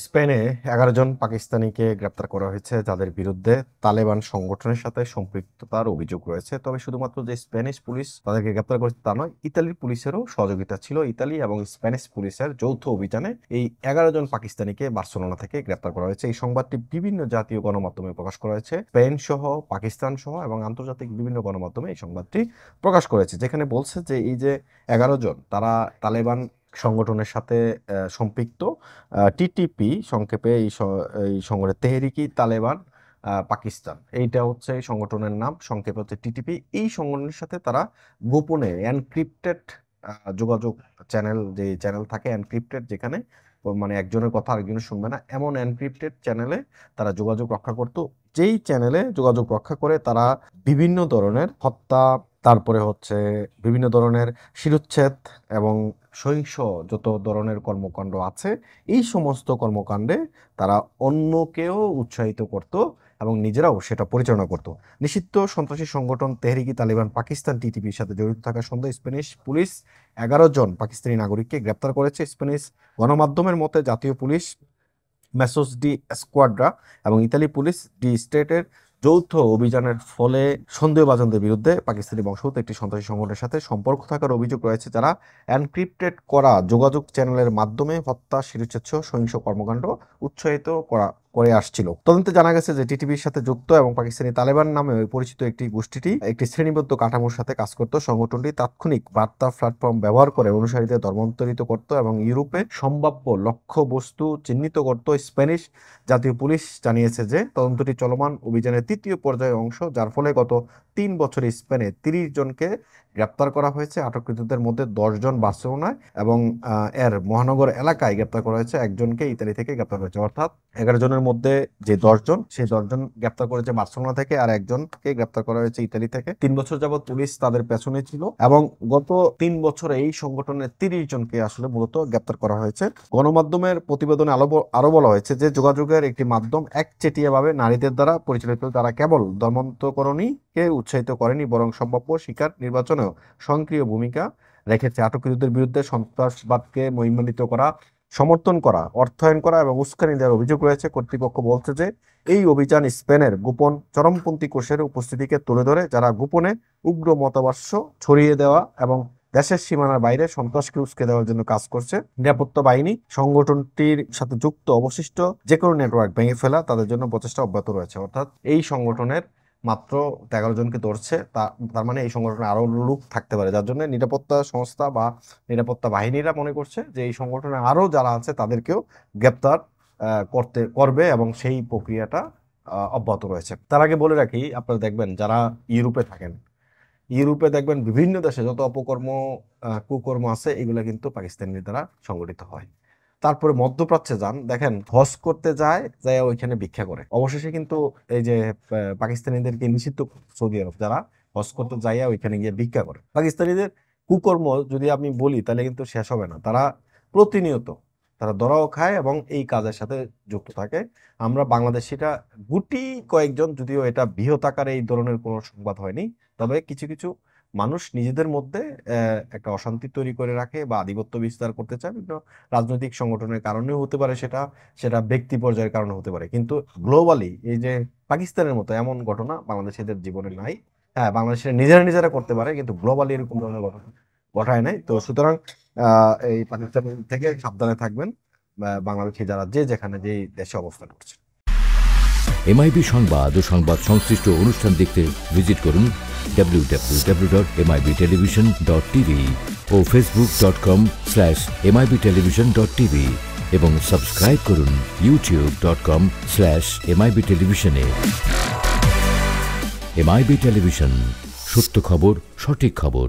স্পেনে ১১ জন পাকিস্তানিকে গ্রেপ্তার করা হয়েছে যাদের বিরুদ্ধে তালেবান সংগঠনের সাথে সম্পৃক্ততার অভিযোগ রয়েছে। তবে শুধুমাত্র যে স্প্যানিশ পুলিশ তাদেরকে গ্রেপ্তার করেছে তা নয়, ইতালির পুলিশেরও সহযোগিতা ছিল। ইতালি এবং স্প্যানিশ পুলিশের যৌথ অভিযানে এই ১১ জন পাকিস্তানিকে বার্সেলোনা থেকে গ্রেপ্তার করা হয়েছে। এই সংবাদটি বিভিন্ন জাতীয় গণমাধ্যমে প্রকাশ করা হয়েছে, স্পেন সহ, পাকিস্তান সহ এবং আন্তর্জাতিক বিভিন্ন গণমাধ্যমে এই সংবাদটি প্রকাশ করেছে, যেখানে বলছে যে এই যে ১১ জন তারা তালেবান সংগঠনের সাথে সম্পৃক্ত। টিটিপি সংক্ষেপে এই সংগঠন তেহরিকি তালেবান পাকিস্তান, এইটা হচ্ছে এই সংগঠনের নাম, সংক্ষেপে হচ্ছে টিটিপি। এই সংগঠনের সাথে তারা গোপনে এনক্রিপ্টেড যোগাযোগ চ্যানেল, যে চ্যানেল থাকে এনক্রিপ্টেড, যেখানে মানে একজনের কথা আরেকজনের শুনবে না, এমন এনক্রিপ্টেড চ্যানেলে তারা যোগাযোগ রক্ষা করত। যেই চ্যানেলে যোগাযোগ রক্ষা করে তারা বিভিন্ন ধরনের হত্যা, তারপরে হচ্ছে বিভিন্ন ধরনের শিরোচ্ছেদ এবং সহিংস যত ধরনের কর্মকাণ্ড আছে, এই সমস্ত কর্মকাণ্ডে তারা অন্যকেও উৎসাহিত করত এবং নিজেরাও সেটা পরিচালনা করত। নিষিদ্ধ সন্ত্রাসী সংগঠন তেহরিকি তালিবান পাকিস্তান টিটিপির সাথে জড়িত থাকার সন্দেহে স্প্যানিশ পুলিশ ১১ জন পাকিস্তানি নাগরিককে গ্রেপ্তার করেছে। স্প্যানিশ গণমাধ্যমের মতে জাতীয় পুলিশ মেসোস ডি স্কোয়াড্রা এবং ইতালি পুলিশ ডি স্টেটের যৌথ অভিযানের ফলে সন্দেহভাজনদের বিরুদ্ধে পাকিস্তানি বংশোদ্ভূত একটি সন্ত্রাসী সংগঠনের সাথে সম্পর্ক থাকার অভিযোগ রয়েছে, যারা এনক্রিপ্টেড করা যোগাযোগ চ্যানেলের মাধ্যমে হত্যা, শিরোচ্ছেদ সহ সহিংস কর্মকাণ্ড উৎসাহিত করে আসছিল। তদন্তে জানা গেছে যে টিটিপির সাথে যুক্ত এবং পাকিস্তানি তালেবান নামে পরিচিত একটি গোষ্ঠীটি একটি শ্রেণীবদ্ধ কাঠামোর সাথে কাজ করত। সংগঠনটি তাৎক্ষণিক বার্তা প্ল্যাটফর্ম ব্যবহার করে অনুসারীদের ধর্মান্তরিত করত এবং ইউরোপে সম্ভাব্য লক্ষ্যবস্তু চিহ্নিত করত। স্প্যানিশ জাতীয় পুলিশ জানিয়েছে যে তদন্তটি চলমান অভিযানের তৃতীয় পর্যায়ের অংশ, যার ফলে গত ৩ বছরে স্পেনে ৩০ জনকে গ্রেপ্তার করা হয়েছে। আটককৃতদের মধ্যে ১০ জন বার্সেলোনায় এবং এর মহানগর এলাকায় গ্রেপ্তার করা হয়েছে, একজনকে ইতালি থেকে গ্রেপ্তার করেছে। অর্থাৎ ১১ জনের মধ্যে যে ১০ জন, সেই ১০ জন গ্রেপ্তার করেছে বার্সেলোনা থেকে আর একজনকে গ্রেপ্তার করা হয়েছে ইতালি থেকে। ৩ বছর যাবৎ পুলিশ তাদের পেছনে ছিল এবং গত ৩ বছরে এই সংগঠনের ৩০ জনকে আসলে মূলত গ্রেপ্তার করা হয়েছে। গণমাধ্যমের প্রতিবেদনে আরো বলা হয়েছে যে যোগাযোগের একটি মাধ্যম একচেটিয়াভাবে নারীদের দ্বারা পরিচালিত, তারা কেবল ধর্মান্তকরণীকে উৎসাহিত করেনি বরং সম্ভাব্য শিকার নির্বাচনেও সক্রিয় ভূমিকা রেখেছে। আটককৃতদের বিরুদ্ধে সন্ত্রাসবাদকে মহিমান্বিত করা, সমর্থন করা, অর্থায়ন করা এবং উস্কানি দেওয়ার অভিযোগ রয়েছে। কর্তৃপক্ষ বলছে যে এই অভিযান স্পেনের গোপন চরমপন্থী কোষের উপস্থিতিকে তুলে ধরে, যারা গোপনে উগ্র মতাদর্শ ছড়িয়ে দেওয়া এবং দেশের সীমানার বাইরে সন্ত্রাসকে উস্কে দেওয়ার জন্য কাজ করছে। নিরাপত্তা বাহিনী সংগঠনটির সাথে যুক্ত অবশিষ্ট যে কোনো নেটওয়ার্ক ভেঙে ফেলা তাদের জন্য প্রচেষ্টা অব্যাহত রয়েছে। অর্থাৎ এই সংগঠনের মাত্র ১১ জনকে ধরছে, তার মানে এই সংগঠনে আরো লোক থাকতে পারে, যার জন্য নিরাপত্তা সংস্থা বা নিরাপত্তা বাহিনীরা মনে করছে যে এই সংগঠনে আরো যারা আছে তাদেরকেও গ্রেপ্তার করবে এবং সেই প্রক্রিয়াটা অব্যাহত রয়েছে। তার আগে বলে রাখি, আপনারা দেখবেন যারা ইউরোপে থাকেন, ইউরোপে দেখবেন বিভিন্ন দেশে যত অপকর্ম কুকর্ম আছে এগুলো কিন্তু পাকিস্তানিদের দ্বারা সংগঠিত হয়। তারপরে মধ্যপ্রাচ্যে যান, দেখেন হজ করতে যায় ওইখানে ভিক্ষা করে। অবশেষে কিন্তু এই যে পাকিস্তানিদেরকে নিষিদ্ধ সৌদি আরব, যারা হজ করতে যায় ওইখানে গিয়ে ভিক্ষা করে। পাকিস্তানিদের কুকর্ম যদি আমি বলি তাহলে কিন্তু শেষ হবে না। তারা প্রতিনিয়ত তারা ধরাও খায় এবং এই কাজের সাথে যুক্ত থাকে। আমরা বাংলাদেশিরা গুটি কয়েকজন, যদিও এটা বৃহৎ আকারে এই ধরনের কোনো সংবাদ হয়নি, তবে কিছু কিছু মানুষ নিজেদের মধ্যে একটা অশান্তি তৈরি করে রাখে বা আধিপত্য বিস্তার করতে চায়। বিভিন্ন রাজনৈতিক সংগঠনের কারণেও হতে পারে, সেটা ব্যক্তি পর্যায়ের কারণে হতে পারে, কিন্তু গ্লোবালি এই যে পাকিস্তানের মতো এমন ঘটনা বাংলাদেশিদের জীবনে নাই। হ্যাঁ, বাংলাদেশের নিজেরা করতে পারে, কিন্তু গ্লোবালি এরকম ধরনের ঘটনা ঘটায় নাই। তো সুতরাং এই পাকিস্তান থেকে সাবধানে থাকবেন বাংলাদেশি যারা যেখানে যে দেশে অবস্থান করছে। এমআইবি সংবাদ ও সংবাদ সংশ্লিষ্ট অনুষ্ঠান দেখতে ভিজিট করুন www.mibtelevision.tv ও facebook.com/mibtelevision.tv এবং সাবস্ক্রাইব করুন youtube.com/mibtelevision এ। এমআইবি টেলিভিশন, সত্য খবর, সঠিক খবর।